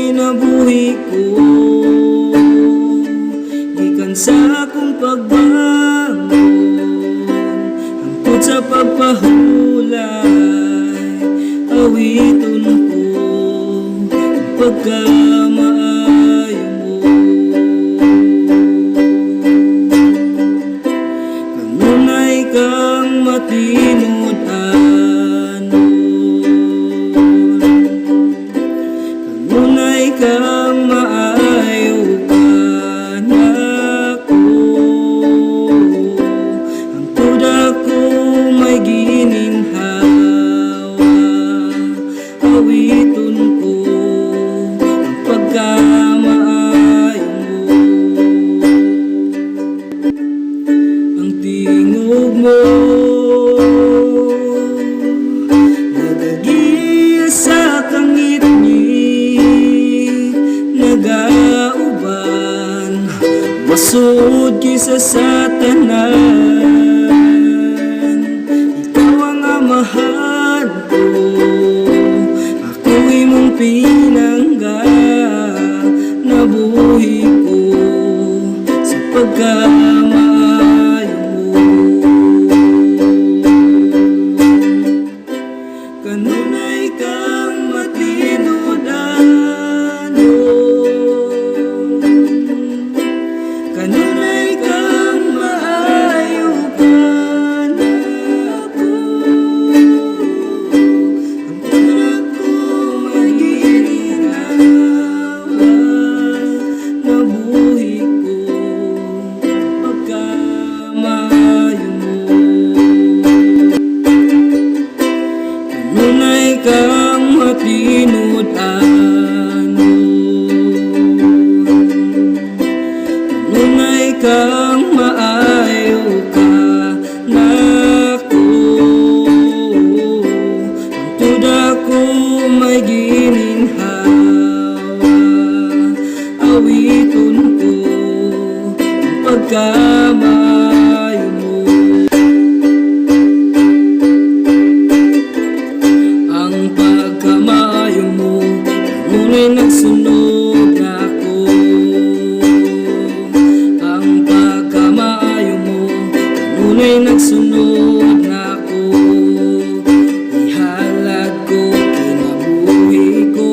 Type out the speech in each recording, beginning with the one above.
kinabuhi ko, gikan sa akong pagbangon, hangtod sa pagpahulay, awiton ko ang pagkamaayo mo. Kanunay kang matinud-anon, kanunay kang maayo ka nako, hangtod ako may gininhawa, awiton ko ang pagkamaayo mo. Ang tingog mo nagagiya sa kangit-ngit, nagauban masud kisa sa tanan. Ikaw ang amahan ko, ako imong pinangga, nabuhi ko sa pagkamaayo mo. Kanunay kang matinud-anon, kanunay kang maayo ka nako, hangtod ako may gininhawa, nabuhi ko pagkamaayo mo. Kanunay kang matinud-anon, kanunay kang maayo ka nako, hangtod ako may gininhawa, awiton ko ang pagkamaayo mo. Ang pagkamaayo mo kanunay nagsunod nako, ang pagkamaayo mo kanunay nagsunod nako, ihalad ko kinabuhi ko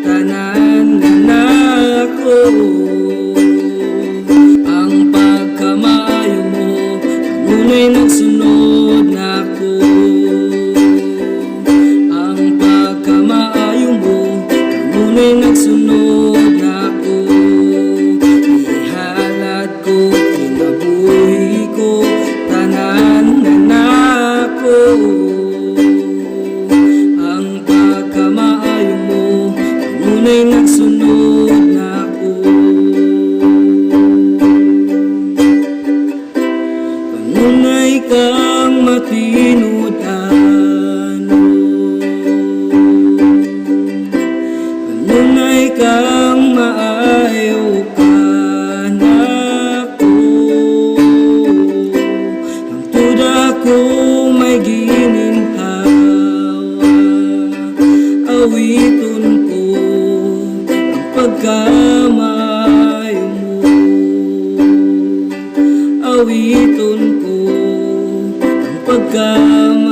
tanan nga nako. Ang pagkamaayo mo kanunay nagsunod nako, ang pagkamaayo mo kanunay nagsunod nako, ihalad ko kinabuhi ko tanan nga nako. Ang pagkamaayo mo kanunay nagsunod nako, kanunay kang matinud-anon, kanunay kang maayo ka nako, hangtod ako may gininhawa, awiton ko ang pagkamaayo mo, awiton ko ang pagkamaayo